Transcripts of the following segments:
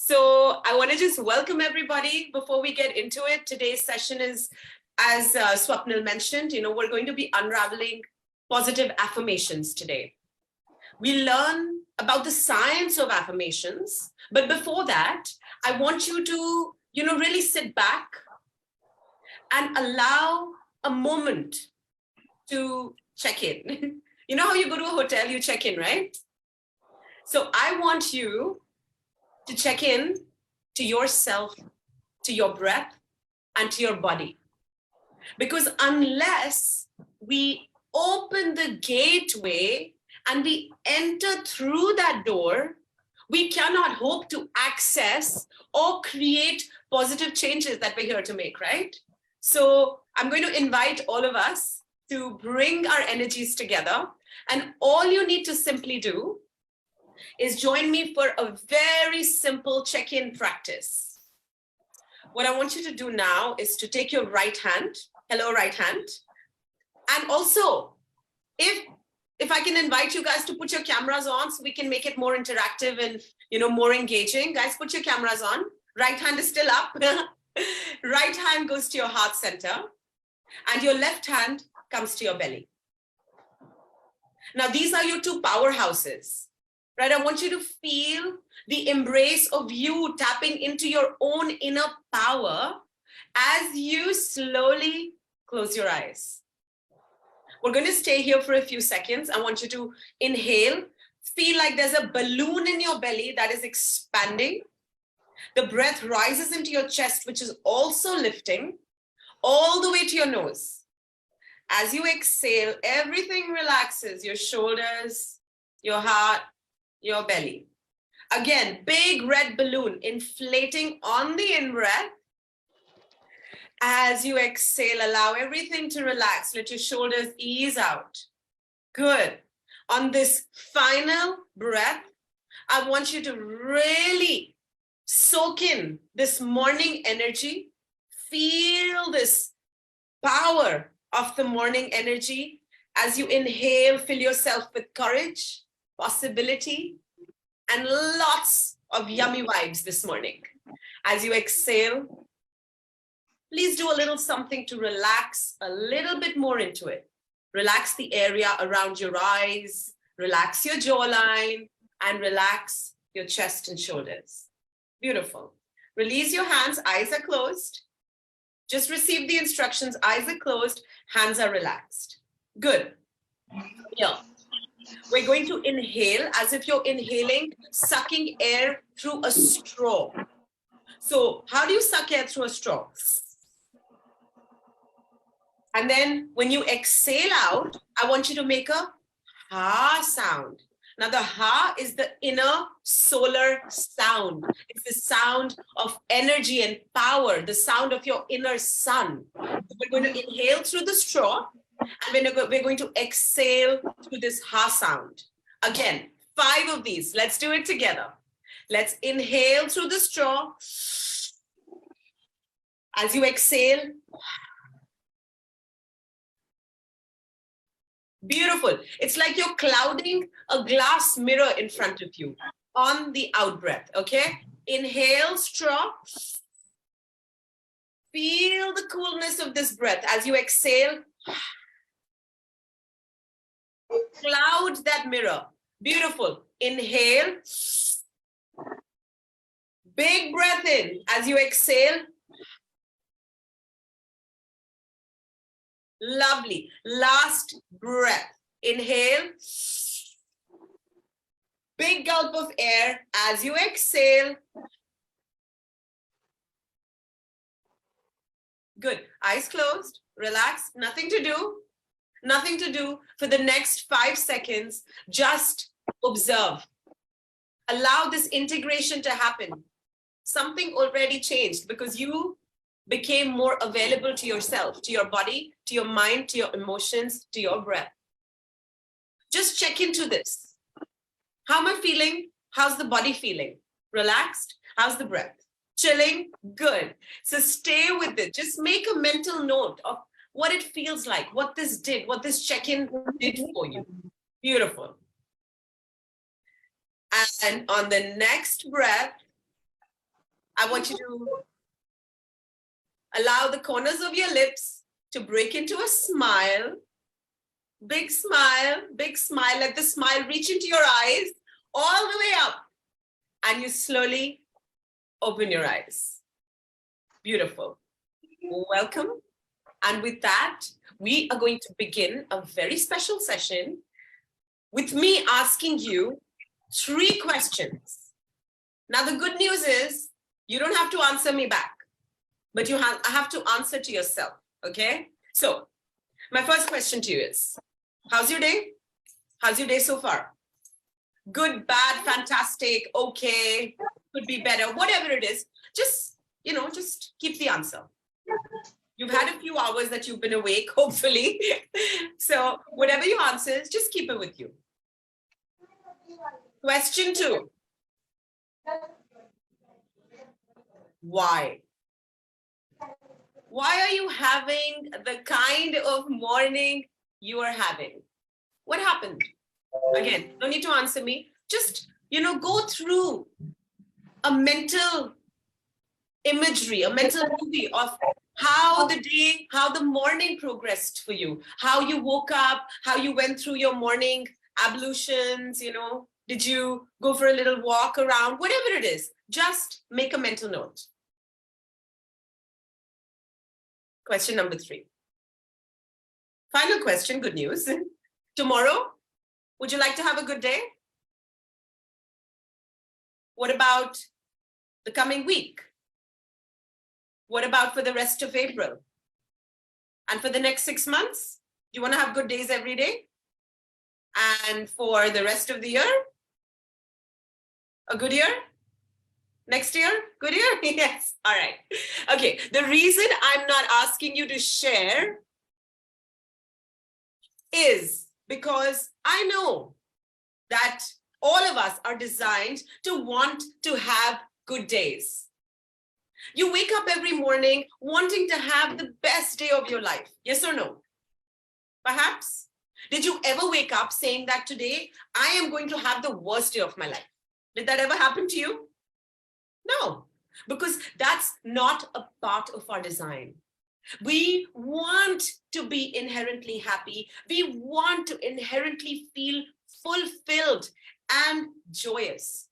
So I want to just welcome everybody before we get into it. Today's session is, as Swapnil mentioned, we're going to be unraveling positive affirmations today. We learn about the science of affirmations, but before that, I want you to, really sit back and allow a moment to check in. You know how you go to a hotel, you check in, right? So I want you to check in to yourself, to your breath, and to your body. Because unless we open the gateway and we enter through that door, we cannot hope to access or create positive changes that we're here to make, right? So I'm going to invite all of us to bring our energies together. And all you need to simply do is join me for a very simple check-in practice. What I want you to do now is to take your right hand, hello right hand, and also if I can invite you guys to put your cameras on so we can make it more interactive and more engaging. Guys, put your cameras on. Right hand is still up. Right hand goes to your heart center and your left hand comes to your belly. Now these are your two powerhouses. Right, I want you to feel the embrace of you tapping into your own inner power as you slowly close your eyes. We're going to stay here for a few seconds. I want you to inhale, feel like there's a balloon in your belly that is expanding. The breath rises into your chest, which is also lifting all the way to your nose. As you exhale, everything relaxes, your shoulders, your heart, your belly. Again, big red balloon inflating on the in-breath. As you exhale, allow everything to relax. Let your shoulders ease out. Good. On this final breath, I want you to really soak in this morning energy. Feel this power of the morning energy. As you inhale, fill yourself with courage, possibility, and lots of yummy vibes this morning. As you exhale, please do a little something to relax a little bit more into it. Relax the area around your eyes, relax your jawline, and relax your chest and shoulders. Beautiful. Release your hands, eyes are closed. Just receive the instructions, eyes are closed, hands are relaxed. Good. Yeah. We're going to inhale as if you're inhaling, sucking air through a straw. So how do you suck air through a straw? And then when you exhale out, I want you to make a ha sound. Now the ha is the inner solar sound. It's the sound of energy and power, the sound of your inner sun. We're going to inhale through the straw. And we're going to exhale through this ha sound. Again, 5 of these. Let's do it together. Let's inhale through the straw. As you exhale. Beautiful. It's like you're clouding a glass mirror in front of you on the out breath. Okay? Inhale, straw. Feel the coolness of this breath. As you exhale, cloud that mirror. Beautiful. Inhale. Big breath in. As you exhale. Lovely. Last breath. Inhale. Big gulp of air. As you exhale. Good. Eyes closed. Relax. Nothing to do. Nothing to do for the next 5 seconds. Just observe. Allow this integration to happen. Something already changed because you became more available to yourself, to your body, to your mind, to your emotions, to your breath. Just check into this. How am I feeling? How's the body feeling? Relaxed? How's the breath? Chilling? Good. So stay with it. Just make a mental note of what it feels like, what this did, what this check-in did for you. Beautiful. And on the next breath, I want you to allow the corners of your lips to break into a smile. Big smile, big smile. Let the smile reach into your eyes all the way up. And you slowly open your eyes. Beautiful. Welcome. And with that, we are going to begin a very special session with me asking you 3 questions. Now, the good news is you don't have to answer me back, but you have to answer to yourself, okay? So my first question to you is, how's your day? How's your day so far? Good, bad, fantastic, okay, could be better, whatever it is, just keep the answer. You've had a few hours that you've been awake, hopefully. So whatever your answer is, just keep it with you. Question 2. Why? Why are you having the kind of morning you are having? What happened? Again, no need to answer me. Just, go through a mental imagery, a mental movie of how the day, how the morning progressed for you, how you woke up, how you went through your morning ablutions, did you go for a little walk around, whatever it is, just make a mental note. Question number 3. Final question, good news. Tomorrow, would you like to have a good day? What about the coming week? What about for the rest of April? And for the next 6 months, do you want to have good days every day? And for the rest of the year? A good year? Next year? Good year? Yes. All right. Okay. The reason I'm not asking you to share is because I know that all of us are designed to want to have good days. You wake up every morning wanting to have the best day of your life. Yes or no? Perhaps. Did you ever wake up saying that today I am going to have the worst day of my life? Did that ever happen to you? No, because that's not a part of our design. We want to be inherently happy. We want to inherently feel fulfilled and joyous.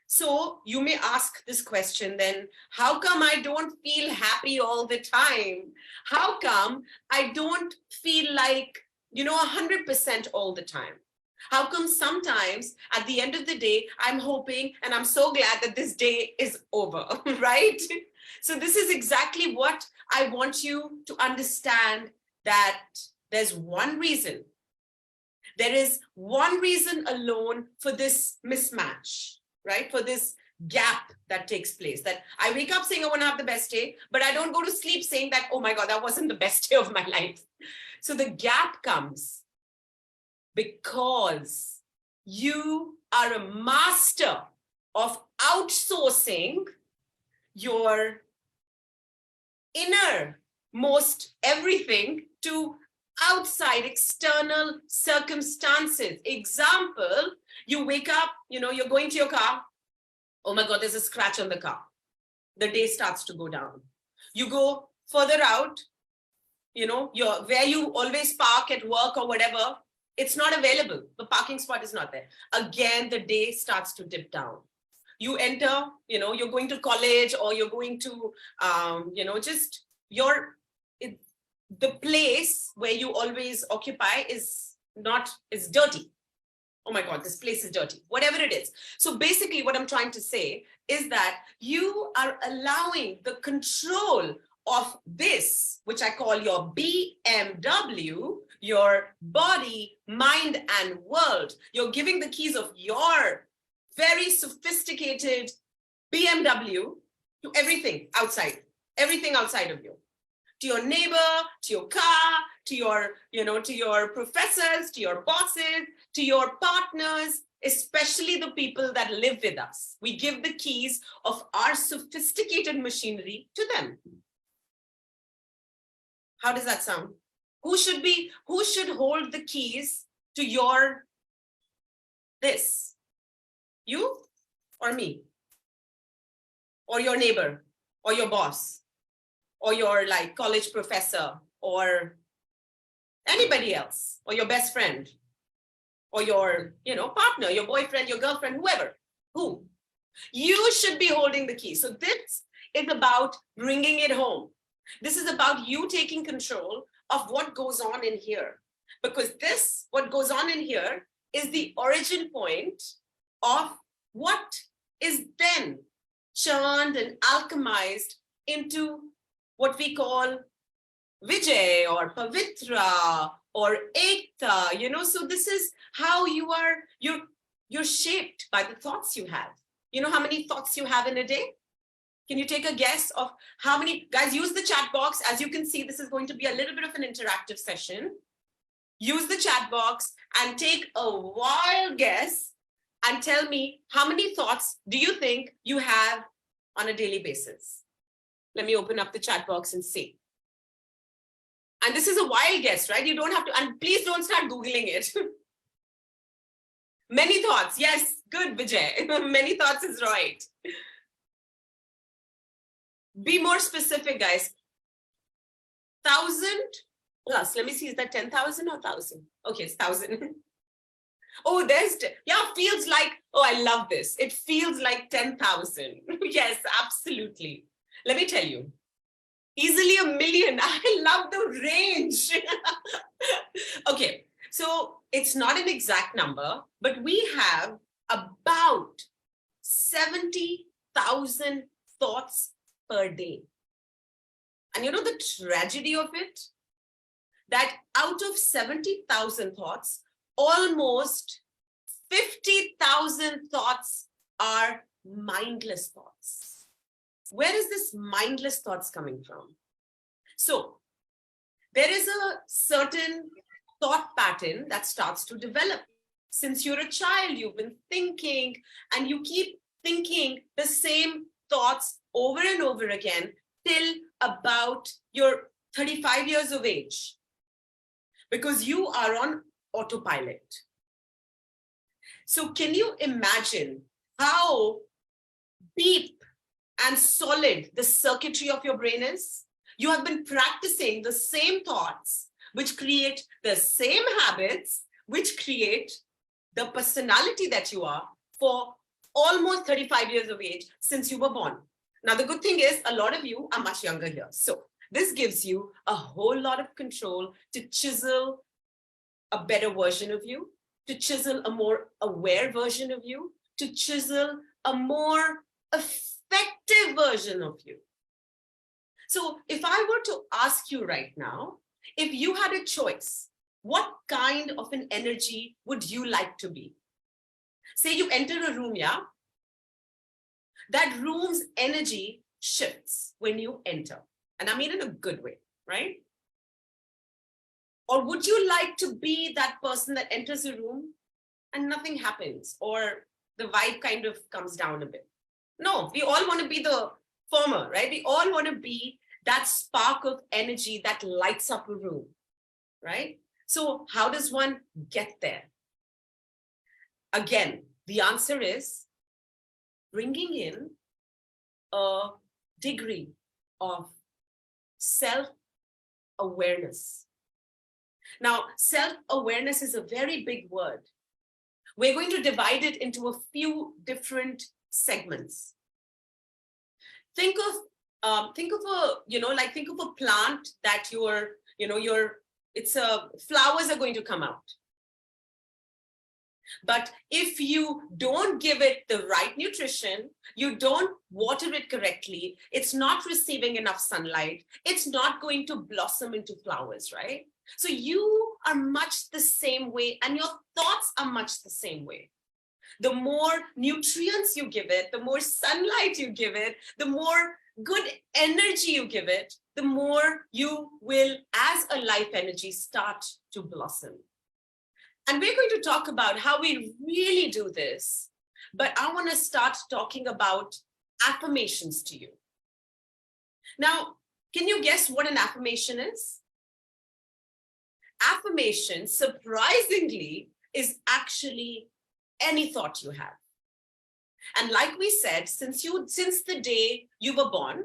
So you may ask this question then, how come I don't feel happy all the time? How come I don't feel like, 100% all the time? How come sometimes at the end of the day, I'm hoping and I'm so glad that this day is over, right? So this is exactly what I want you to understand, that there's one reason. There is one reason alone for this mismatch, right? For this gap that takes place, that I wake up saying I want to have the best day, but I don't go to sleep saying that, oh my God, that wasn't the best day of my life. So the gap comes because you are a master of outsourcing your innermost everything to outside external circumstances. Example, you wake up, you're going to your car. Oh my God, there's a scratch on the car. The day starts to go down. You go further out, where you always park at work or whatever, it's not available. The parking spot is not there. Again, the day starts to dip down. You enter, you're going to college, or you're going to, the place where you always occupy is dirty. Oh my God, this place is dirty, whatever it is. So basically what I'm trying to say is that you are allowing the control of this, which I call your BMW, your body, mind, and world. You're giving the keys of your very sophisticated BMW to everything outside of you. To your neighbor, to your car, to your professors, to your bosses, to your partners, especially the people that live with us. We give the keys of our sophisticated machinery to them. How does that sound? Who should hold the keys to your this? You or me? or your neighbor, or your boss, or your like college professor, or anybody else, or your best friend, or your, partner, your boyfriend, your girlfriend, whoever, who. You should be holding the key. So this is about bringing it home. This is about you taking control of what goes on in here. Because this, what goes on in here, is the origin point of what is then churned and alchemized into what we call Vijay or Pavitra or Ekta, so this is how you're shaped by the thoughts you have. You know how many thoughts you have in a day? Can you take a guess of how many? Guys, use the chat box. As you can see, this is going to be a little bit of an interactive session. Use the chat box and take a wild guess and tell me how many thoughts do you think you have on a daily basis? Let me open up the chat box and see. And this is a wild guess, right? You don't have to, and please don't start Googling it. Many thoughts. Yes, good, Vijay. Many thoughts is right. Be more specific, guys. 1,000 plus. Let me see, is that 10,000 or 1,000? Okay, it's 1,000. Oh, feels like, I love this. It feels like 10,000. Yes, absolutely. Let me tell you. Easily 1 million. I love the range. Okay, so it's not an exact number, but we have about 70,000 thoughts per day. And you know the tragedy of it? That out of 70,000 thoughts, almost 50,000 thoughts are mindless thoughts. Where is this mindless thoughts coming from? So there is a certain thought pattern that starts to develop. Since you're a child, you've been thinking, and you keep thinking the same thoughts over and over again till about your 35 years of age, because you are on autopilot. So can you imagine how deep and solid the circuitry of your brain is? You have been practicing the same thoughts, which create the same habits, which create the personality that you are for almost 35 years of age since you were born. Now, the good thing is a lot of you are much younger here. So this gives you a whole lot of control to chisel a better version of you, to chisel a more aware version of you, to chisel a more effective version of you. So if I were to ask you right now, if you had a choice, what kind of an energy would you like to be? Say you enter a room, yeah? That room's energy shifts when you enter. And I mean in a good way, right? Or would you like to be that person that enters a room and nothing happens, or the vibe kind of comes down a bit? No, we all want to be the former, right? We all want to be that spark of energy that lights up a room, right? So how does one get there? Again, the answer is bringing in a degree of self-awareness. Now, self-awareness is a very big word. We're going to divide it into a few different segments. Think of a plant that flowers are going to come out. But if you don't give it the right nutrition, you don't water it correctly, it's not receiving enough sunlight, it's not going to blossom into flowers, right? So you are much the same way, and your thoughts are much the same way. The more nutrients you give it, the more sunlight you give it, the more good energy you give it, the more you will, as a life energy, start to blossom. And we're going to talk about how we really do this, but I want to start talking about affirmations to you. Now, can you guess what an affirmation is? Affirmation, surprisingly, is actually any thought you have. And like we said, since the day you were born,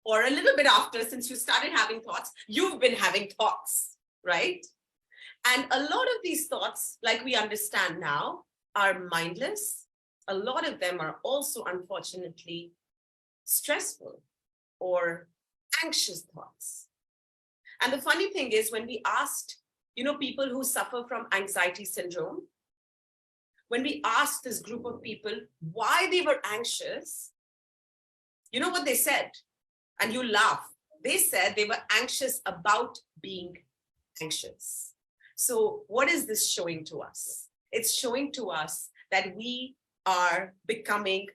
or a little bit after, since you started having thoughts, you've been having thoughts, right? And a lot of these thoughts, like we understand now, are mindless. A lot of them are also, unfortunately, stressful or anxious thoughts. And the funny thing is, when we asked, people who suffer from anxiety syndrome, when we asked this group of people why they were anxious, you know what they said? And you laugh. They said they were anxious about being anxious. So what is this showing to us? It's showing to us that we are becoming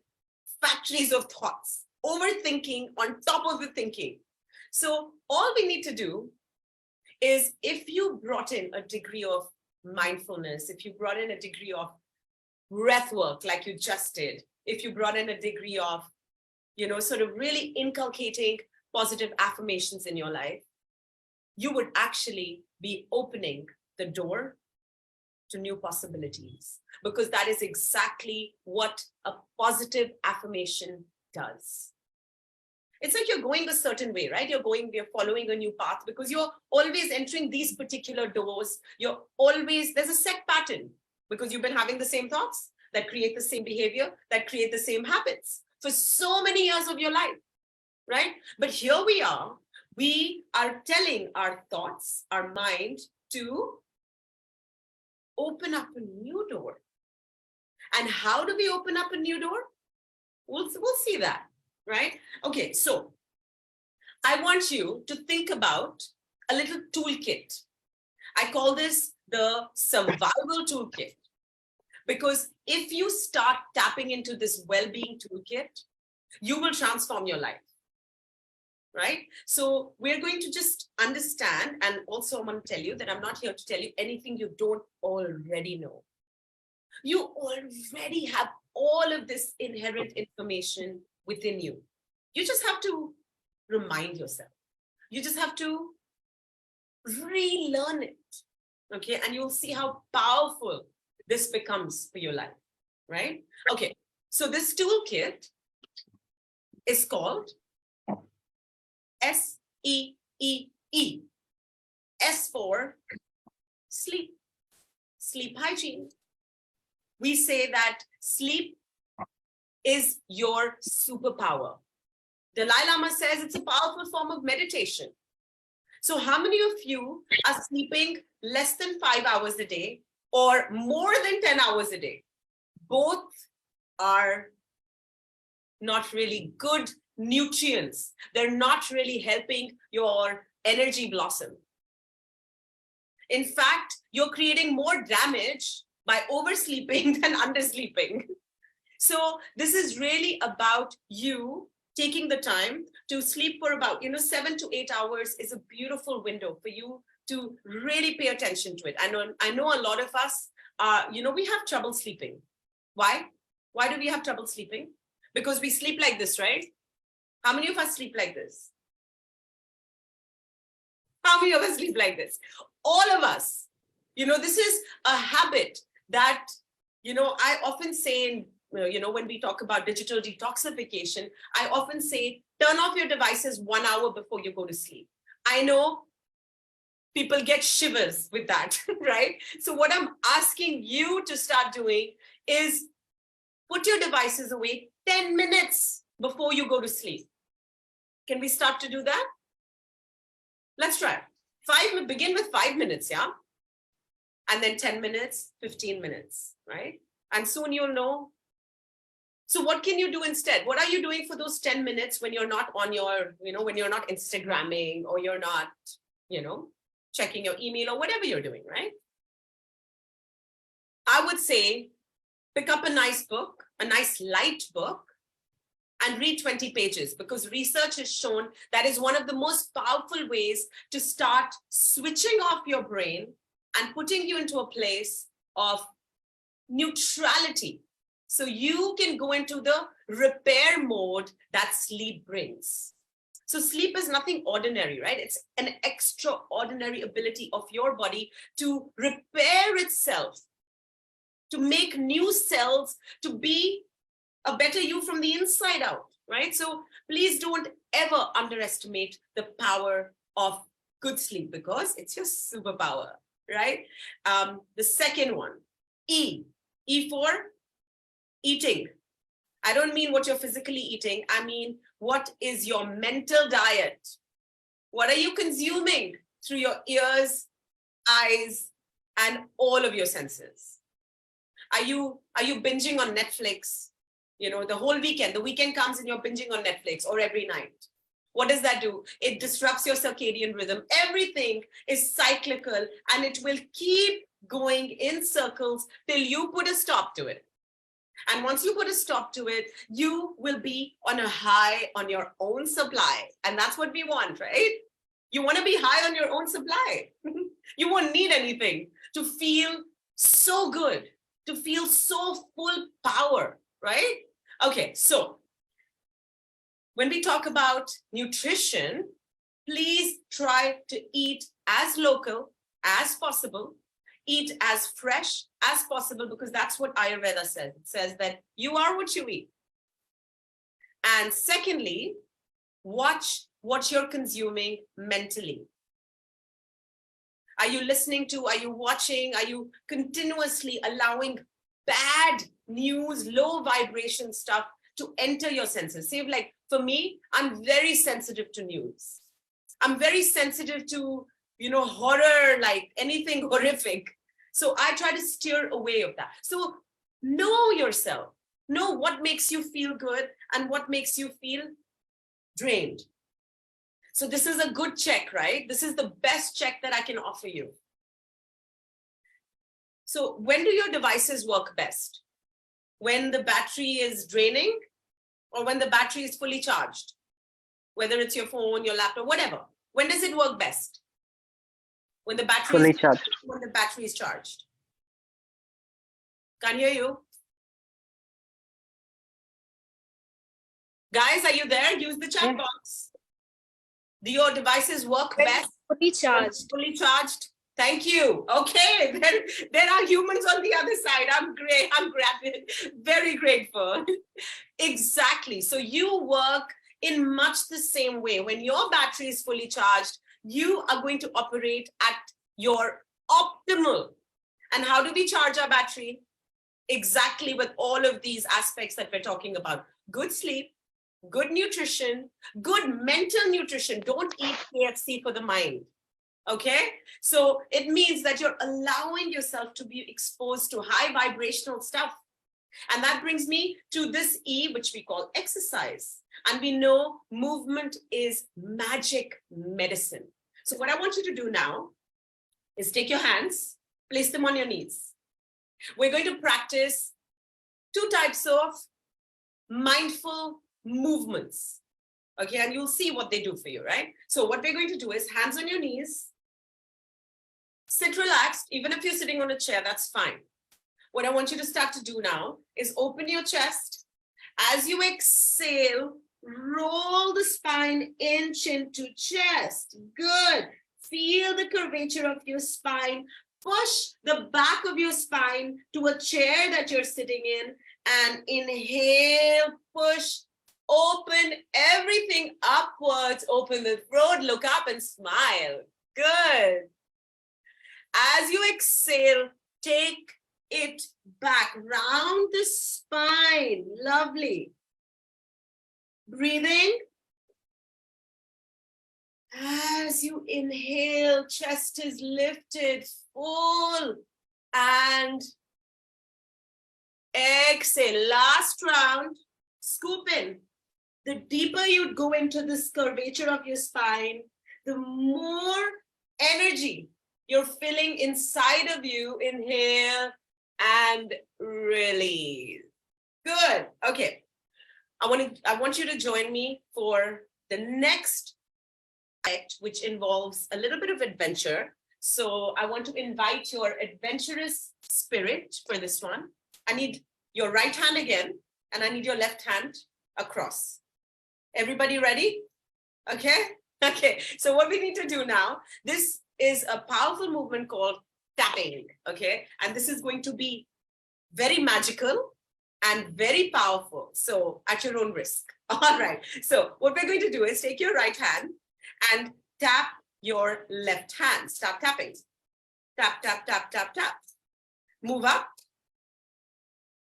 factories of thoughts, overthinking on top of the thinking. So all we need to do is, if you brought in a degree of mindfulness, if you brought in a degree of breath work like you just did, if you brought in a degree of, sort of really inculcating positive affirmations in your life, you would actually be opening the door to new possibilities, because that is exactly what a positive affirmation does. It's like you're going a certain way, right? You're following a new path because you're always entering these particular doors. There's a set pattern because you've been having the same thoughts that create the same behavior, that create the same habits for so many years of your life, right? But here we are telling our thoughts, our mind, to open up a new door. And how do we open up a new door? We'll see that, right? Okay, so I want you to think about a little toolkit. I call this the survival toolkit, because if you start tapping into this well-being toolkit, you will transform your life, right? So we're going to just understand, and also I'm going to tell you that I'm not here to tell you anything you don't already know. You already have all of this inherent information within you. You just have to remind yourself. You just have to relearn it, okay? And you'll see how powerful this becomes for your life, right? Okay, so this toolkit is called SEEE. S for sleep, sleep hygiene. We say that sleep is your superpower. Dalai Lama says it's a powerful form of meditation. So how many of you are sleeping less than 5 hours a day or more than 10 hours a day? Both are not really good nutrients. They're not really helping your energy blossom. In fact, you're creating more damage by oversleeping than undersleeping. So this is really about you taking the time to sleep for about, 7 to 8 hours is a beautiful window for you to really pay attention to it. I know a lot of us, we have trouble sleeping. Why? Why do we have trouble sleeping? Because we sleep like this, right? How many of us sleep like this? How many of us sleep like this? All of us. This is a habit that, I often say, when we talk about digital detoxification, I often say, turn off your devices 1 hour before you go to sleep. I know people get shivers with that, right? So what I'm asking you to start doing is put your devices away 10 minutes before you go to sleep. Can we start to do that? Let's try. Begin with 5 minutes, yeah? And then 10 minutes, 15 minutes, right? And soon you'll know. So what can you do instead? What are you doing for those 10 minutes when you're not on your, when you're not Instagramming or you're not, checking your email or whatever you're doing, right? I would say, pick up a nice book, a nice light book, and read 20 pages, because research has shown that is one of the most powerful ways to start switching off your brain and putting you into a place of neutrality. So you can go into the repair mode that sleep brings. So sleep is nothing ordinary, right? It's an extraordinary ability of your body to repair itself, to make new cells, to be a better you from the inside out, right? So please don't ever underestimate the power of good sleep, because it's your superpower, right? The second one, E for eating. I don't mean what you're physically eating. I mean, what is your mental diet? What are you consuming through your ears, eyes, and all of your senses? Are you binging on Netflix? You know, the whole weekend. The weekend comes and you're binging on Netflix, or every night. What does that do? It disrupts your circadian rhythm. Everything is cyclical, and it will keep going in circles till you put a stop to it. And once you put a stop to it, you will be on a high on your own supply. And that's what we want, right? You want to be high on your own supply. You won't need anything to feel so good, to feel so full power, right? Okay, so when we talk about nutrition, please try to eat as local as possible. Eat as fresh as possible, because that's what Ayurveda says. It says that you are what you eat. And secondly, watch what you're consuming mentally. Are you listening to, are you watching, are you continuously allowing bad news, low vibration stuff to enter your senses? Say, like, for me, I'm very sensitive to news. I'm very sensitive to, horror, like anything horrific. So I try to steer away of that. So know yourself. Know what makes you feel good and what makes you feel drained. So this is a good check, right? This is the best check that I can offer you. So when do your devices work best? When the battery is draining, or when the battery is fully charged? Whether it's your phone, your laptop, whatever. When does it work best? When the battery fully is charged. When the battery is charged. Can't hear you. Guys, are you there? Use the chat box. Do your devices work best? Fully charged. Fully charged. Thank you. Okay, there are humans on the other side. I'm great. I'm very grateful. Exactly. So you work in much the same way. When your battery is fully charged, you are going to operate at your optimal. And how do we charge our battery? Exactly with all of these aspects that we're talking about. Good sleep, good nutrition, good mental nutrition. Don't eat KFC for the mind. Okay? So it means that you're allowing yourself to be exposed to high vibrational stuff. And that brings me to this E, which we call exercise. And we know movement is magic medicine. So what I want you to do now is take your hands, place them on your knees. We're going to practice 2 types of mindful movements. Okay, and you'll see what they do for you, right? So what we're going to do is hands on your knees, sit relaxed. Even if you're sitting on a chair, that's fine. What I want you to start to do now is open your chest. As you exhale, roll the spine inch into chest. Good. Feel the curvature of your spine. Push the back of your spine to a chair that you're sitting in, and inhale, push, open everything upwards, open the throat, look up and smile. Good. As you exhale, take it back, round the spine. Lovely. Breathing. As you inhale, chest is lifted, full, and exhale. Last round, scoop in. The deeper you go into this curvature of your spine, the more energy you're feeling inside of you. Inhale and release. Good. Okay. I want you to join me for the next act, which involves a little bit of adventure. So I want to invite your adventurous spirit for this one. I need your right hand again, and I need your left hand across. Everybody ready? Okay. Okay. So what we need to do now, this is a powerful movement called tapping. Okay. And this is going to be very magical and very powerful. So at your own risk. All right. So what we're going to do is take your right hand and tap your left hand. Start tapping. Tap, tap, tap, tap, tap. Move up.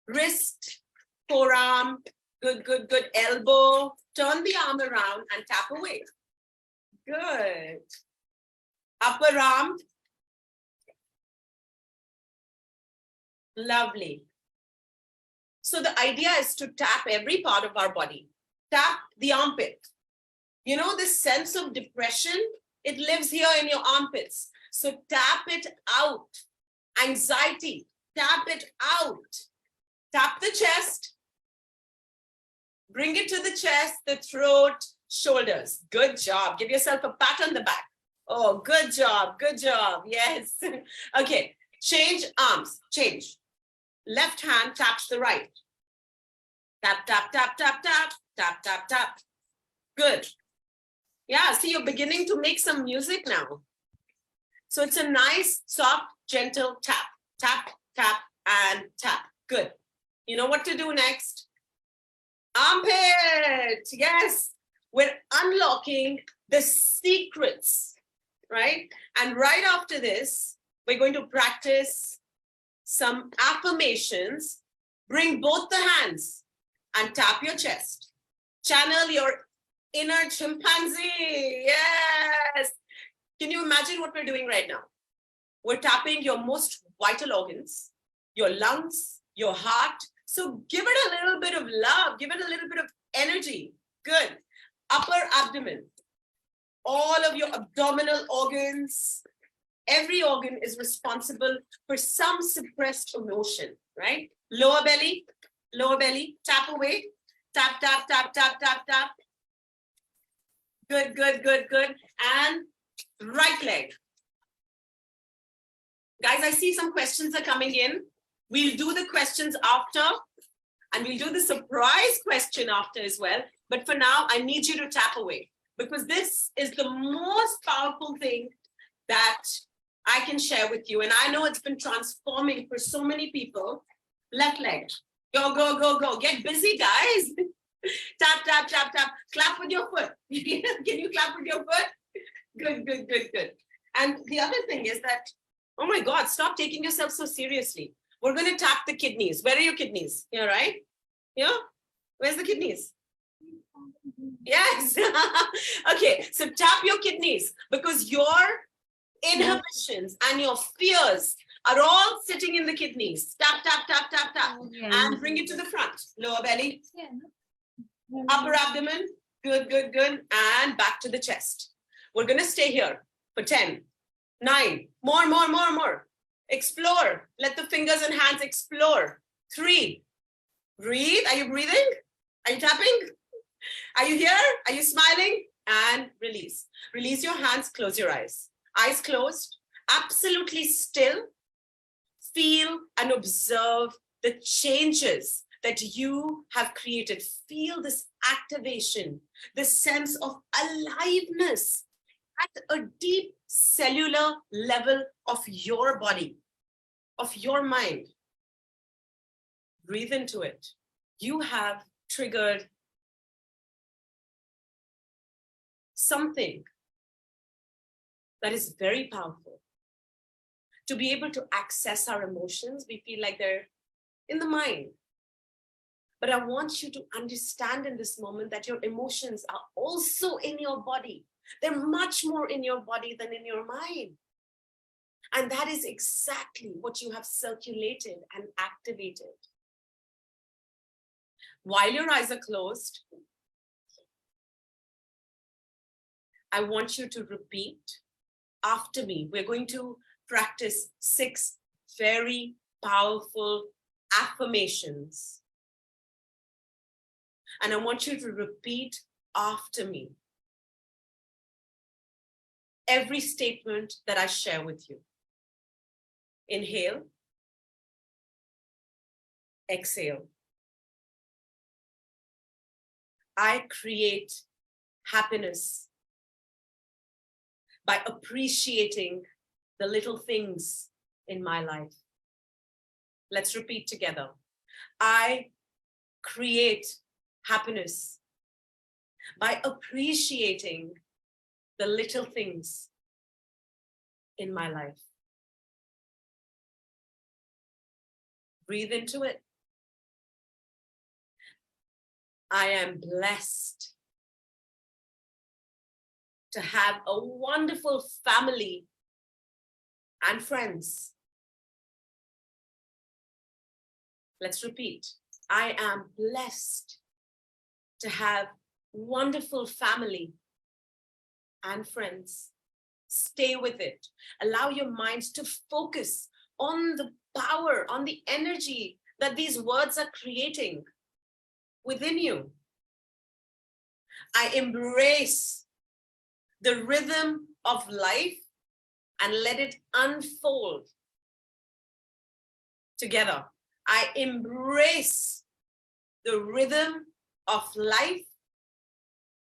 Wrist, forearm. Good, good, good. Elbow. Turn the arm around and tap away. Good. Upper arm. Lovely. So the idea is to tap every part of our body. Tap the armpit. You know, this sense of depression, it lives here in your armpits. So tap it out. Anxiety, tap it out. Tap the chest. Bring it to the chest, the throat, shoulders. Good job. Give yourself a pat on the back. Oh, good job. Good job. Yes. Okay. Change arms. Change. Left hand taps the right. Tap, tap, tap, tap, tap, tap, tap, tap. Good. Yeah, see, you're beginning to make some music now. So it's a nice, soft, gentle tap. Tap, tap, and tap. Good. You know what to do next? Armpit. Yes. We're unlocking the secrets, right? And right after this, we're going to practice some affirmations. Bring both the hands and tap your chest. Channel your inner chimpanzee. Yes. Can you imagine what we're doing right now? We're tapping your most vital organs, your lungs, your heart. So give it a little bit of love. Give it a little bit of energy. Good. Upper abdomen. All of your abdominal organs. Every organ is responsible for some suppressed emotion, right? Lower belly, tap away. Tap, tap, tap, tap, tap, tap. Good, good, good, good. And right leg. Guys, I see some questions are coming in. We'll do the questions after, and we'll do the surprise question after as well. But for now, I need you to tap away, because this is the most powerful thing that I can share with you. And I know it's been transforming for so many people. Left leg. Go, go, go, go. Get busy, guys. Tap, tap, tap, tap. Clap with your foot. Can you clap with your foot? Good, good, good, good. And the other thing is that, oh my God, stop taking yourself so seriously. We're going to tap the kidneys. Where are your kidneys? Here, right? Yeah? Where's the kidneys? Yes. Okay, so tap your kidneys, because your inhibitions and your fears are all sitting in the kidneys. Tap, tap, tap, tap, tap. And bring it to the front. Lower belly. Upper abdomen. Good, good, good. And back to the chest. We're going to stay here for 10, 9, more. Explore. Let the fingers and hands explore. 3. Breathe. Are you breathing? Are you tapping? Are you here? Are you smiling? And release. Release your hands. Close your eyes. Eyes closed. Absolutely still. Feel and observe the changes that you have created. Feel this activation, this sense of aliveness at a deep cellular level of your body, of your mind. Breathe into it. You have triggered something that is very powerful. To be able to access our emotions, we feel like they're in the mind. But I want you to understand in this moment that your emotions are also in your body. They're much more in your body than in your mind. And that is exactly what you have circulated and activated. While your eyes are closed, I want you to repeat after me. We're going to practice 6 very powerful affirmations. And I want you to repeat after me every statement that I share with you. Inhale. Exhale. I create happiness by appreciating the little things in my life. Let's repeat together. I create happiness by appreciating the little things in my life. Breathe into it. I am blessed to have a wonderful family and friends. Let's repeat. I am blessed to have wonderful family and friends. Stay with it. Allow your minds to focus on the power, on the energy that these words are creating within you. I embrace the rhythm of life and let it unfold together. I embrace the rhythm of life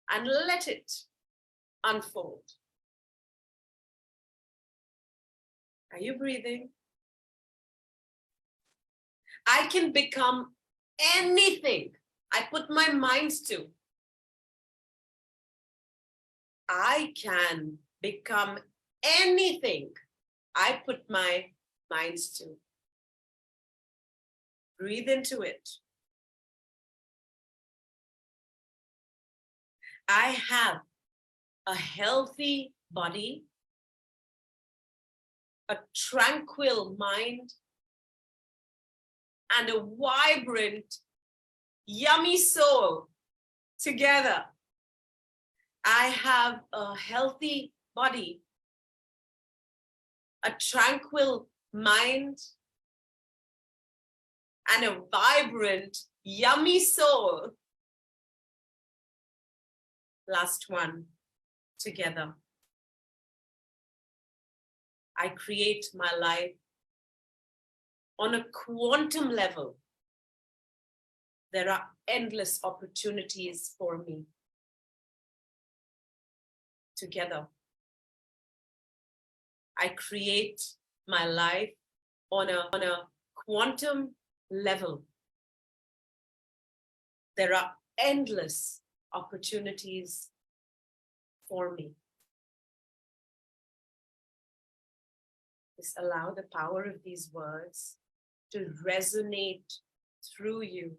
and let it unfold. Are you breathing? I can become anything I put my mind to. I can become anything I put my mind to. Breathe into it. I have a healthy body, a tranquil mind, and a vibrant, yummy soul together. I have a healthy body, a tranquil mind, and a vibrant, yummy soul. Last one, together. I create my life on a quantum level. There are endless opportunities for me. Together, I create my life on a quantum level. There are endless opportunities for me. Just allow the power of these words to resonate through you.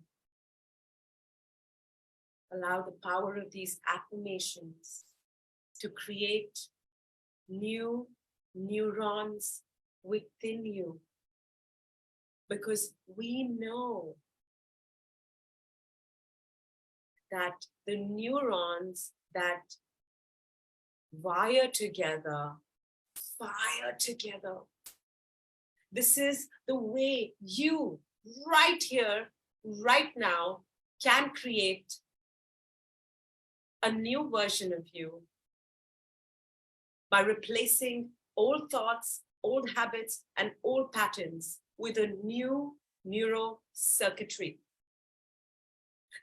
Allow the power of these affirmations to create new neurons within you. Because we know that the neurons that wire together, fire together. This is the way you, right here, right now, can create a new version of you by replacing old thoughts, old habits, and old patterns with a new neural circuitry.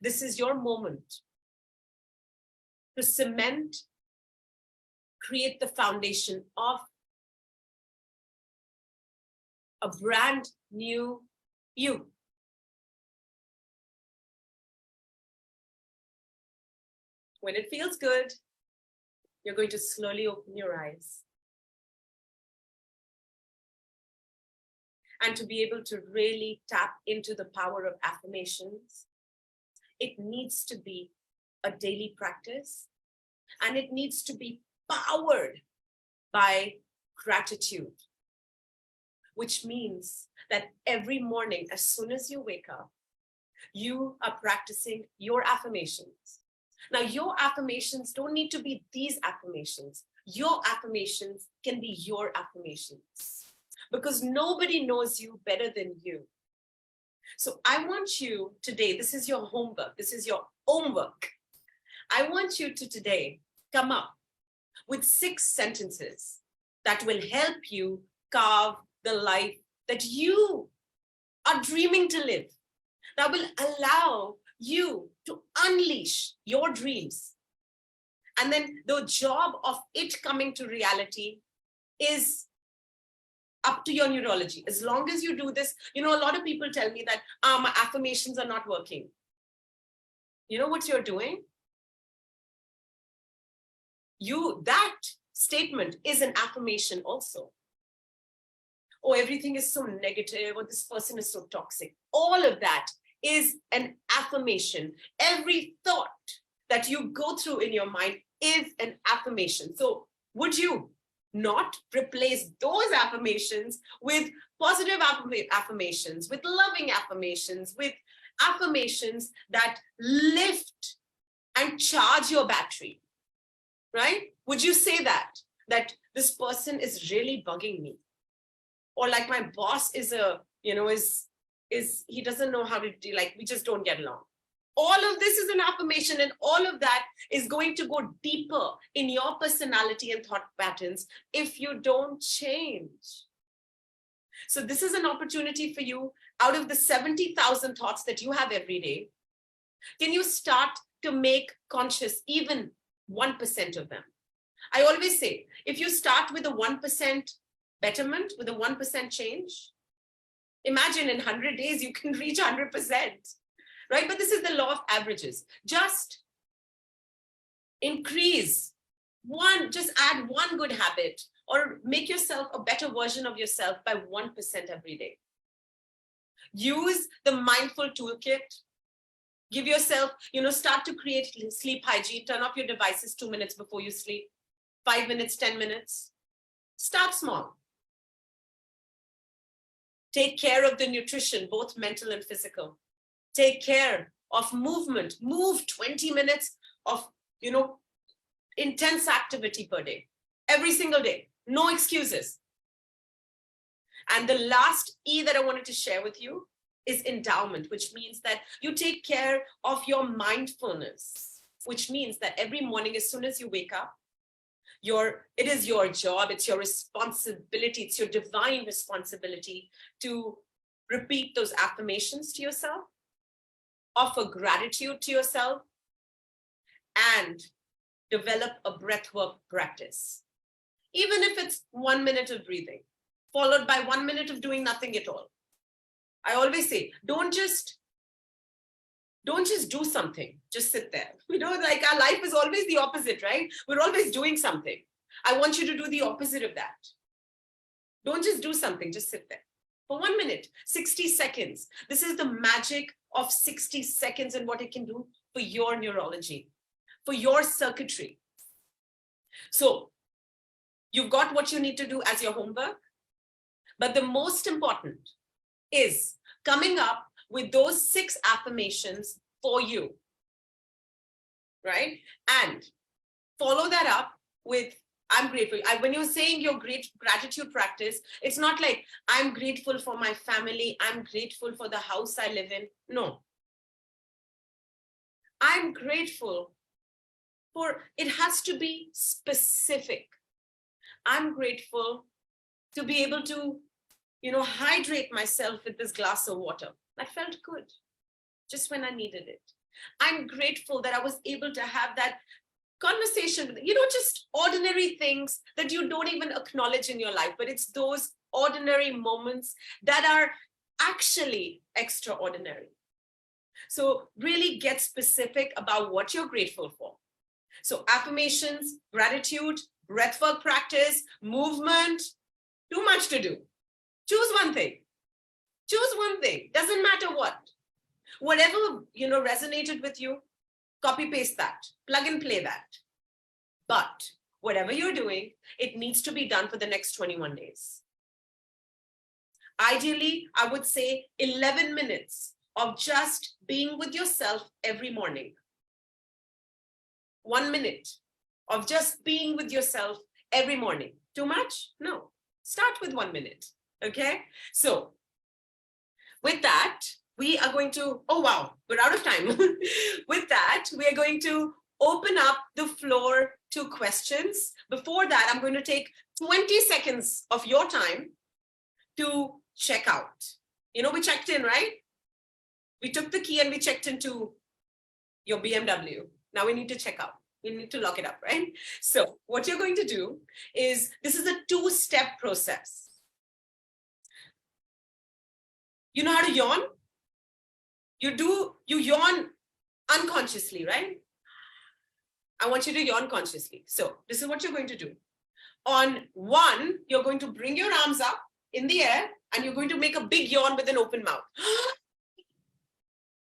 This is your moment to cement, create the foundation of a brand new you. When it feels good, you're going to slowly open your eyes. And to be able to really tap into the power of affirmations, it needs to be a daily practice, and it needs to be powered by gratitude, which means that every morning, as soon as you wake up, you are practicing your affirmations. Now, your affirmations don't need to be these affirmations. Your affirmations can be your affirmations, because nobody knows you better than you. So I want you today, this is your homework, this is your homework. I want you to today come up with 6 sentences that will help you carve the life that you are dreaming to live, that will allow you to unleash your dreams. And then the job of it coming to reality is up to your neurology. As long as you do this, a lot of people tell me that my affirmations are not working. You know what you're doing? That statement is an affirmation also. Oh, everything is so negative, or this person is so toxic. All of that is an affirmation. Every thought that you go through in your mind is an affirmation. So would you not replace those affirmations with positive affirmations, with loving affirmations, with affirmations that lift and charge your battery, right? Would you say that this person is really bugging me? Or like my boss is he doesn't know how to do, like we just don't get along. All of this is an affirmation, and all of that is going to go deeper in your personality and thought patterns if you don't change. So this is an opportunity for you. Out of the 70,000 thoughts that you have every day, can you start to make conscious even 1% of them? I always say, if you start with a 1% betterment, with a 1% change, imagine in 100 days you can reach 100%, right? But this is the law of averages. Just increase one, just add one good habit, or make yourself a better version of yourself by 1% every day. Use the mindful toolkit. Give yourself, start to create sleep hygiene. Turn off your devices 2 minutes before you sleep, 5 minutes, 10 minutes. Start small. Take care of the nutrition, both mental and physical. Take care of movement. Move 20 minutes of, intense activity per day, every single day. No excuses. And the last E that I wanted to share with you is endowment, which means that you take care of your mindfulness, which means that every morning, as soon as you wake up, it is your job, it's your responsibility, it's your divine responsibility to repeat those affirmations to yourself, offer gratitude to yourself, and develop a breathwork practice. Even if it's 1 minute of breathing, followed by 1 minute of doing nothing at all. I always say, don't just do something, just sit there. Like our life is always the opposite, right? We're always doing something. I want you to do the opposite of that. Don't just do something, just sit there. For 1 minute, 60 seconds. This is the magic of 60 seconds and what it can do for your neurology, for your circuitry. So you've got what you need to do as your homework, but the most important is coming up with those 6 affirmations for you, right? And follow that up with, I'm grateful. When you're saying your gratitude practice, it's not like, I'm grateful for my family, I'm grateful for the house I live in. No. I'm grateful for, it has to be specific. I'm grateful to be able to, hydrate myself with this glass of water. That felt good, just when I needed it. I'm grateful that I was able to have that conversation, just ordinary things that you don't even acknowledge in your life, but it's those ordinary moments that are actually extraordinary. So really get specific about what you're grateful for. So affirmations, gratitude, breathwork practice, movement, too much to do. Choose one thing. Choose one thing. Doesn't matter what. Whatever, resonated with you, copy paste that, plug and play that. But whatever you're doing, it needs to be done for the next 21 days. Ideally, I would say 11 minutes of just being with yourself every morning. 1 minute of just being with yourself every morning. Too much? No. Start with 1 minute. Okay? So with that, we are going to, oh wow, we're out of time. With that, we are going to open up the floor to questions. Before that, I'm going to take 20 seconds of your time to check out. We checked in, right? We took the key and we checked into your BMW. Now we need to check out. We need to lock it up, right? So what you're going to do is, this is a 2-step process. You know how to yawn? You yawn unconsciously, right? I want you to yawn consciously. So this is what you're going to do. On 1, you're going to bring your arms up in the air and you're going to make a big yawn with an open mouth.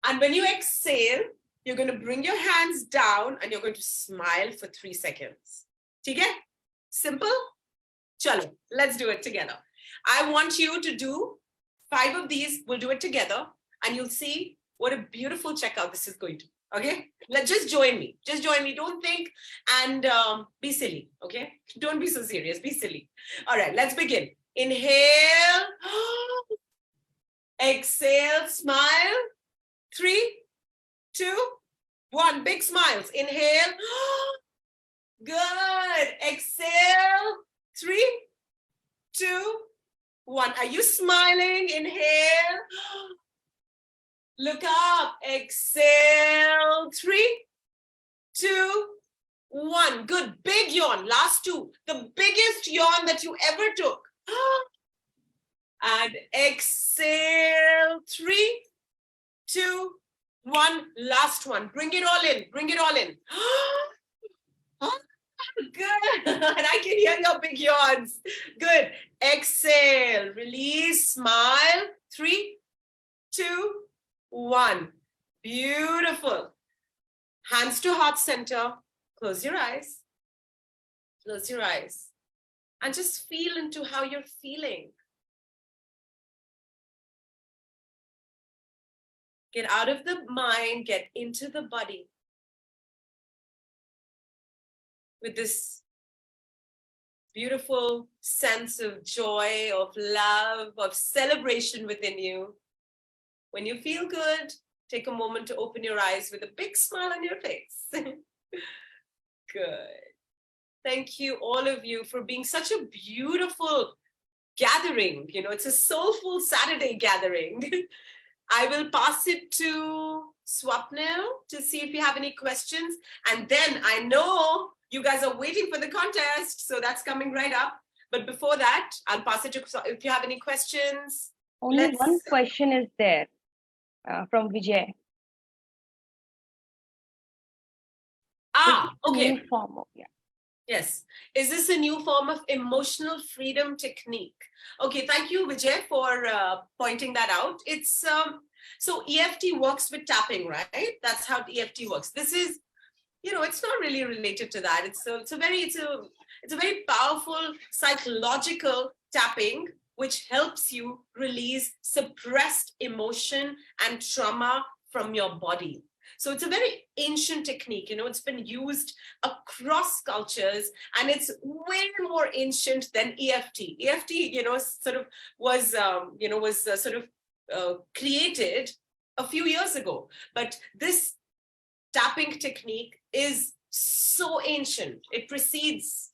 And when you exhale, you're going to bring your hands down and you're going to smile for 3 seconds. Okay? Simple? Chalo, let's do it together. I want you to do 5 of these. We'll do it together and you'll see what a beautiful checkout this is going to be. Okay? Let's just join me. Just join me. Don't think and be silly. Okay? Don't be so serious. Be silly. All right, let's begin. Inhale. Exhale. Smile. 3, 2, 1. Big smiles. Inhale. Good. Exhale. 3, 2, 1. Are you smiling? Inhale. Look up. Exhale. 3, 2, 1. Good. Big yawn. Last 2. The biggest yawn that you ever took. And exhale. 3, 2, 1. Last one. Bring it all in. Bring it all in. Good. And I can hear your big yawns. Good. Exhale. Release. Smile. 3, 2, 1. Beautiful. Hands to heart center. Close your eyes. Close your eyes. And just feel into how you're feeling. Get out of the mind, get into the body. With this beautiful sense of joy, of love, of celebration within you. When you feel good, take a moment to open your eyes with a big smile on your face. Good. Thank you, all of you, for being such a beautiful gathering. You know, it's a soulful Saturday gathering. I will pass it to Swapnil to see if you have any questions. And then I know you guys are waiting for the contest, so that's coming right up. But before that, I'll pass it to, if you have any questions. Only one question is there from Vijay. Okay. New form of, yeah. Yes. Is this a new form of emotional freedom technique? Okay, thank you, Vijay, for pointing that out. It's so EFT works with tapping, right? That's how EFT works. This is, you know, it's not really related to that. It's a very powerful psychological tapping which helps you release suppressed emotion and trauma from your body. So it's a very ancient technique, you know, it's been used across cultures and it's way more ancient than EFT. EFT, you know, sort of was, created a few years ago. But this tapping technique is so ancient. It precedes,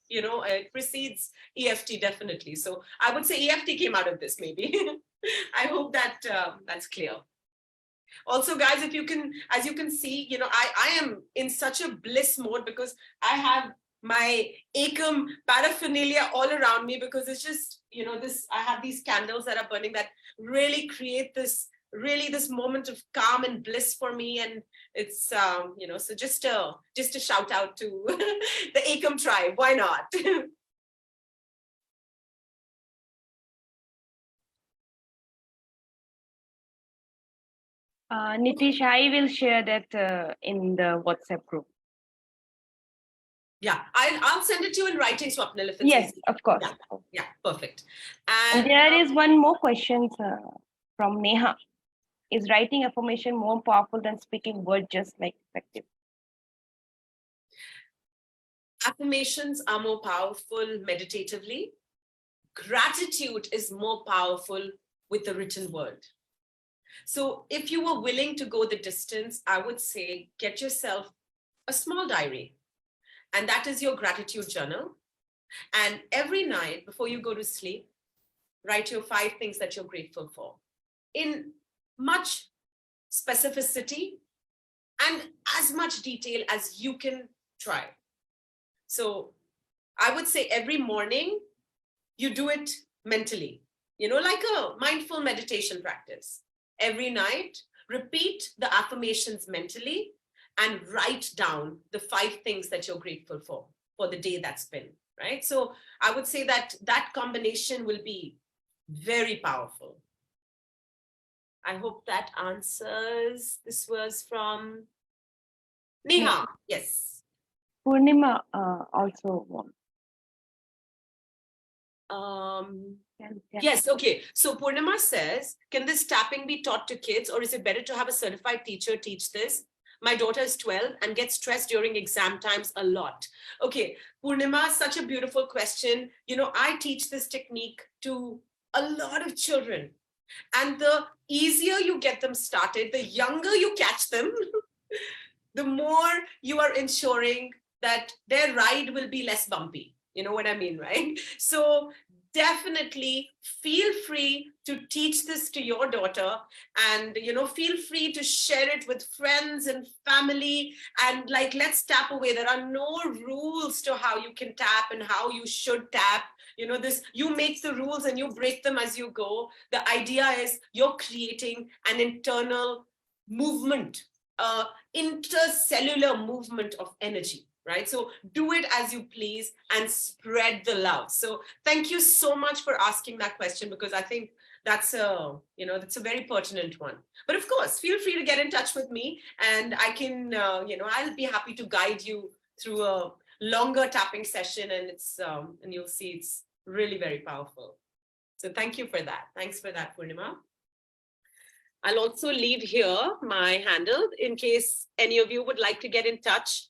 EFT definitely. So I would say EFT came out of this maybe. I hope that that's clear. Also, guys, if you can, as you can see, you know, I am in such a bliss mode because I have my Ekam paraphernalia all around me because it's just, you know, I have these candles that are burning that really create this moment of calm and bliss for me. And it's, so just a shout out to the Ekam tribe. Why not? Nitish, I will share that in the WhatsApp group. Yeah, I'll send it to you in writing, Swapnil, if it's yes, easy. Of course. Yeah, perfect. And there is one more question from Neha. Is writing affirmation more powerful than speaking words just like effective? Affirmations are more powerful meditatively. Gratitude is more powerful with the written word. So if you were willing to go the distance, I would say get yourself a small diary. And that is your gratitude journal. And every night before you go to sleep, write your 5 things that you're grateful for in much specificity and as much detail as you can try. So I would say every morning you do it mentally, you know, like a mindful meditation practice. Every night, repeat the affirmations mentally and write down the 5 things that you're grateful for the day that's been, right? So I would say that that combination will be very powerful. I hope that answers. This was from Neha. Yes. Purnima also won. Yes, okay. So Purnima says, can this tapping be taught to kids, or is it better to have a certified teacher teach this? My daughter is 12 and gets stressed during exam times a lot. Okay, Purnima, such a beautiful question. You know, I teach this technique to a lot of children. And the easier you get them started, the younger you catch them, the more you are ensuring that their ride will be less bumpy. You know what I mean, right? So definitely feel free to teach this to your daughter, and feel free to share it with friends and family, and like, let's tap away. There are no rules to how you can tap and how you should tap. You make the rules and you break them as you go. The idea is you're creating an internal movement, intercellular movement of energy, right? So do it as you please and spread the love. So thank you so much for asking that question, because I think that's a very pertinent one. But of course, feel free to get in touch with me, and I can, I'll be happy to guide you through a longer tapping session, and and you'll see it's really very powerful. So thank you for that. Thanks for that, Purnima. I'll also leave here my handle in case any of you would like to get in touch,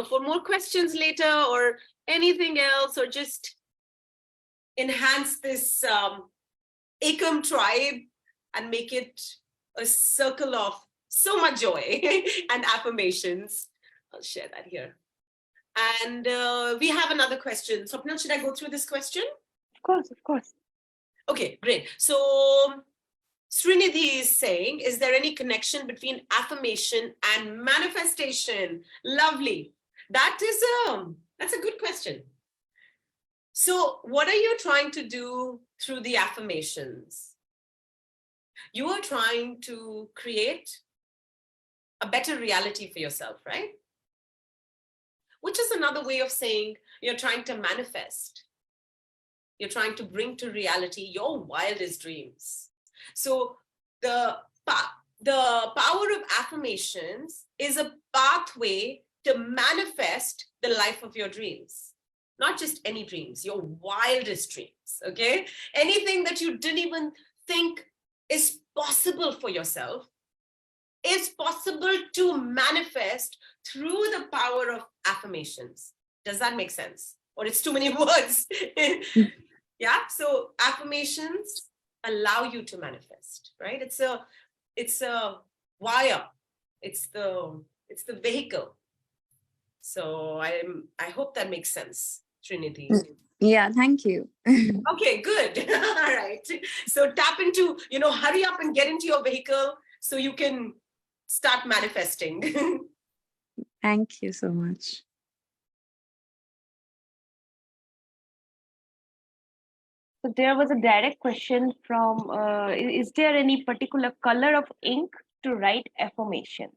for more questions later or anything else, or just enhance this Ekam tribe and make it a circle of so much joy and affirmations. I'll share that here. And we have another question. Swapnil, should I go through this question? Of course. Okay, great. So Srinidhi is saying, is there any connection between affirmation and manifestation? Lovely. That's a good question. So what are you trying to do through the affirmations? You are trying to create a better reality for yourself, right? Which is another way of saying you're trying to manifest. You're trying to bring to reality your wildest dreams. So the power of affirmations is a pathway to manifest the life of your dreams. Not just any dreams, your wildest dreams, okay? Anything that you didn't even think is possible for yourself is possible to manifest through the power of affirmations. Does that make sense? Or it's too many words? Yeah, so affirmations allow you to manifest, right? It's a wire. It's the vehicle. So I hope that makes sense, Trinity. Yeah, thank you. Okay, good. All right. So tap into, hurry up and get into your vehicle so you can start manifesting. Thank you so much. So there was a direct question from, is there any particular color of ink to write affirmation?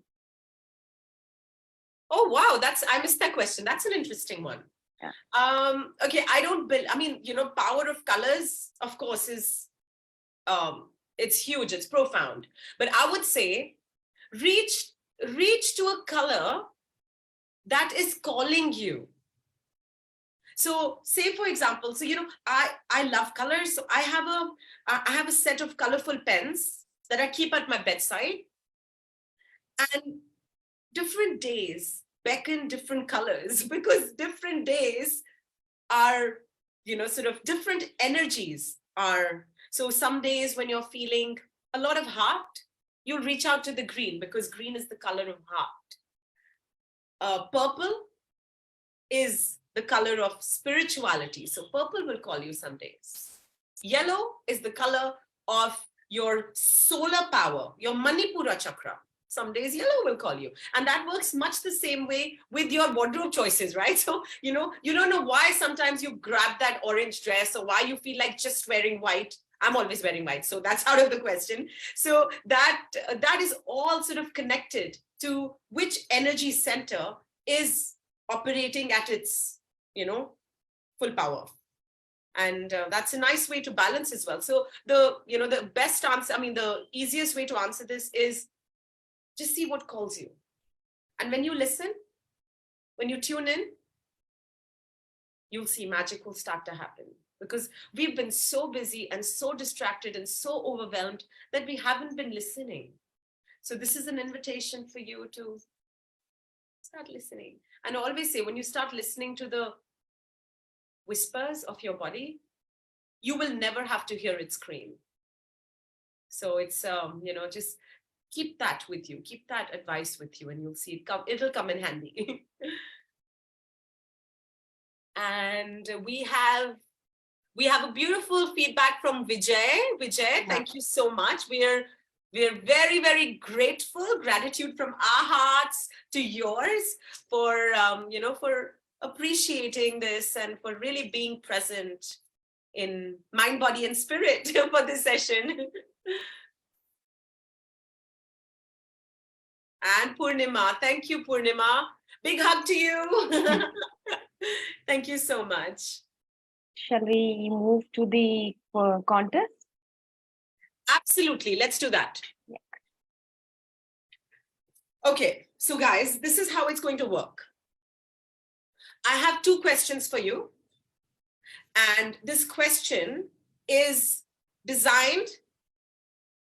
Oh, wow. I missed that question. That's an interesting one. Yeah. Okay, power of colors, of course, is, it's huge, it's profound. But I would say reach to a color that is calling you. So say, for example, I love colors. So I have a set of colorful pens that I keep at my bedside, and different days beckon different colors, because different days are, sort of different energies are. So some days when you're feeling a lot of heart, you'll reach out to the green, because green is the color of heart. Purple is the color of spirituality. So purple will call you some days. Yellow is the color of your solar power, your Manipura chakra. Some days yellow will call you. And that works much the same way with your wardrobe choices, right? So, you don't know why sometimes you grab that orange dress, or why you feel like just wearing white. I'm always wearing white, so that's out of the question. So that is all sort of connected to which energy center is operating at its, full power. And that's a nice way to balance as well. So the best answer, the easiest way to answer this is just see what calls you. And when you listen, when you tune in, you'll see magic will start to happen, because we've been so busy and so distracted and so overwhelmed that we haven't been listening. So this is an invitation for you to start listening. And I always say, when you start listening to the whispers of your body, you will never have to hear it scream. So it's, just keep that with you, keep that advice with you, and you'll see it'll come in handy. And we have a beautiful feedback from Vijay. Vijay, thank you so much. We're very, very grateful. Gratitude from our hearts to yours for, for appreciating this and for really being present in mind, body, and spirit for this session. And Purnima, thank you, Purnima. Big hug to you. Thank you so much. Shall we move to the contest? Absolutely. Let's do that. Yeah. Okay. So guys, this is how it's going to work. I have 2 questions for you. And this question is designed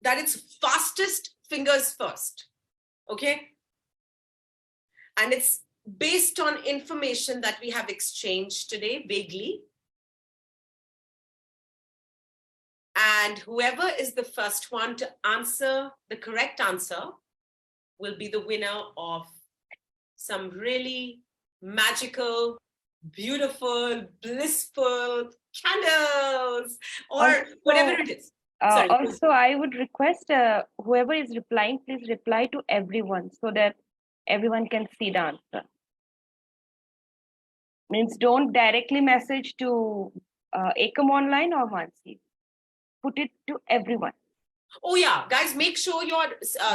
that it's fastest fingers first. Okay. And it's based on information that we have exchanged today, vaguely. And whoever is the first one to answer the correct answer will be the winner of some really magical, beautiful, blissful candles, or Also, whatever it is. Sorry. Also, I would request whoever is replying, please reply to everyone so that everyone can see the answer. Means don't directly message to Ekam Online or Mansi. Put it to everyone. Oh yeah, guys, make sure your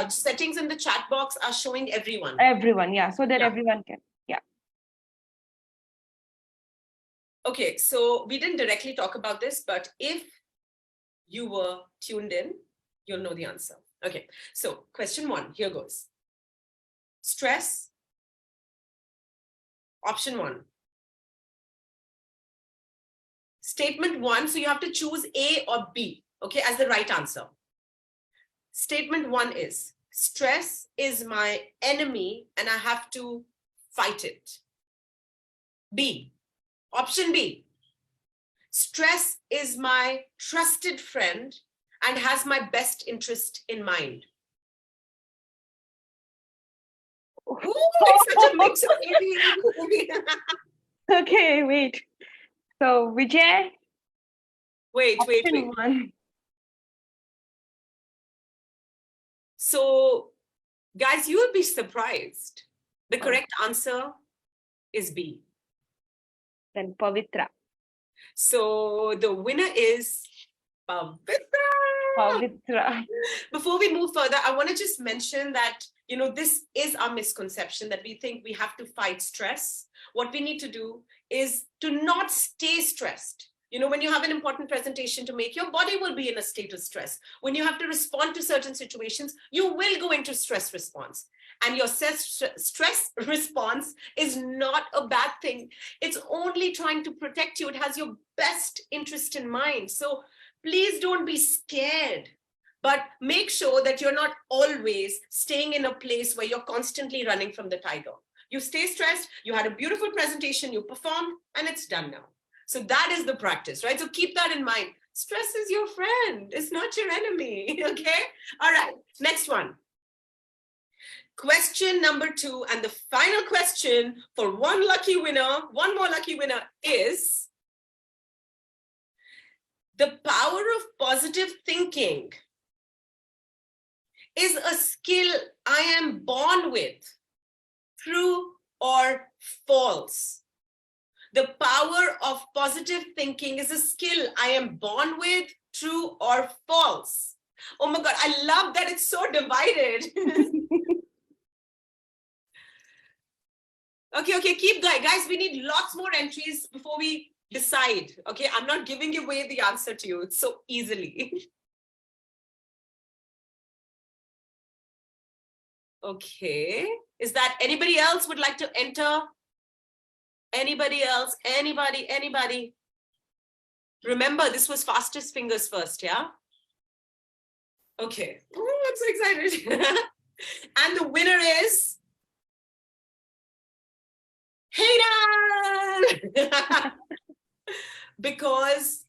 settings in the chat box are showing everyone. Everyone, yeah, so that everyone can. Yeah. Okay, so we didn't directly talk about this, but if you were tuned in, you'll know the answer. Okay, so question 1, here goes. Stress. Option 1. Statement 1, so you have to choose A or B, okay, as the right answer. Statement 1 is, stress is my enemy and I have to fight it. B, option B, stress is my trusted friend and has my best interest in mind. Ooh, it's such a mix of A. Okay, wait. So Vijay. Wait. 1. So, guys, you will be surprised. The correct answer is B. Then Pavitra. So the winner is Pavitra. Pavitra. Before we move further, I want to just mention that, this is our misconception that we think we have to fight stress. What we need to do is to not stay stressed. When you have an important presentation to make, your body will be in a state of stress. When you have to respond to certain situations, you will go into stress response. And your stress response is not a bad thing. It's only trying to protect you. It has your best interest in mind. So please don't be scared, but make sure that you're not always staying in a place where you're constantly running from the tiger. You stay stressed, you had a beautiful presentation, you performed, and it's done now. So that is the practice, right? So keep that in mind. Stress is your friend. It's not your enemy, okay? All right, next one. Question number 2, and the final question for one more lucky winner is, the power of positive thinking is a skill I am born with, true or false? The power of positive thinking is a skill I am born with, true or false? Oh my God, I love that it's so divided. Okay, keep going. Guys, we need lots more entries before we decide. Okay, I'm not giving away the answer to you so easily. Okay, is that anybody else would like to enter? Anybody else? Anybody? Remember, this was fastest fingers first, yeah? Okay. Oh, I'm so excited. And the winner is Hayden! Because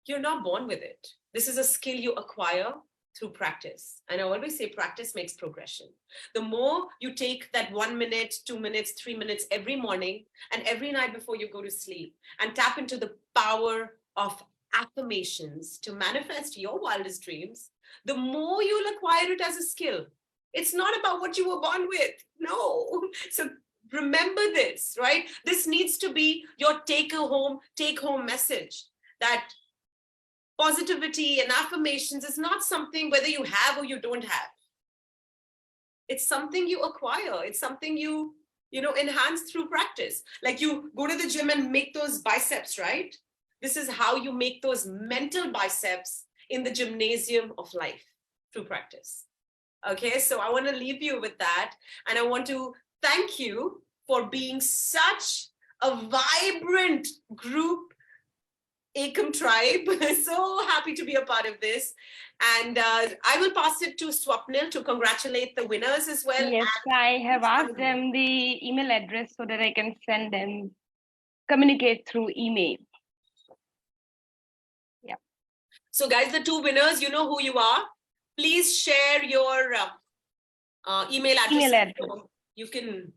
you're not born with it. This is a skill you acquire through practice. And I always say practice makes progression. The more you take that 1 minute, 2 minutes, 3 minutes every morning and every night before you go to sleep and tap into the power of affirmations to manifest your wildest dreams, the more you'll acquire it as a skill. It's not about what you were born with. No. So remember this, right? This needs to be your take home message, that positivity and affirmations is not something whether you have or you don't have. It's something you acquire. It's something you enhance through practice. Like you go to the gym and make those biceps, right? This is how you make those mental biceps in the gymnasium of life, through practice. Okay, so I want to leave you with that. And I want to thank you for being such a vibrant group, Ekam tribe. So happy to be a part of this. And I will pass it to Swapnil to congratulate the winners as well. Yes, I have asked them the email address so that I can send them, communicate through email. Yeah. So guys, the two winners, you know who you are. Please share your email address. Email address. So you can,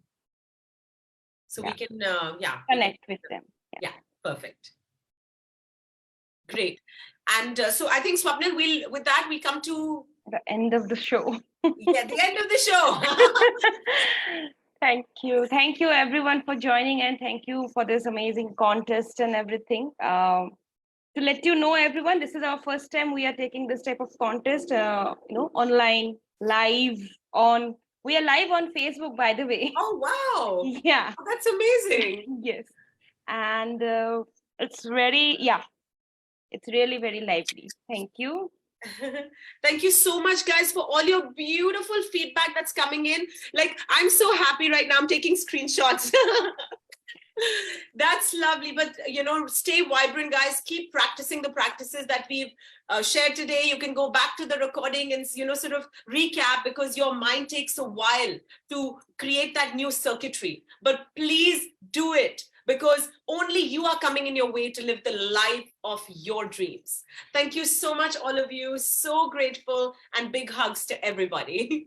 so Yeah. we can, Connect with them. Yeah, perfect. Great. And so I think Swapnil, with that, we come to The end of the show. the end of the show. Thank you everyone for joining, and thank you for this amazing contest and everything. To let you know, everyone, this is our first time we are taking this type of contest, online, live on. We are live on Facebook, by the way. Oh, wow. Yeah. Oh, that's amazing. Yes. And it's really very lively. Thank you. Thank you so much, guys, for all your beautiful feedback that's coming in. Like, I'm so happy right now. I'm taking screenshots. That's lovely. But, stay vibrant, guys. Keep practicing the practices that we've shared today. You can go back to the recording and, sort of recap, because your mind takes a while to create that new circuitry. But please do it, because only you are coming in your way to live the life of your dreams. Thank you so much, all of you. So grateful, and big hugs to everybody.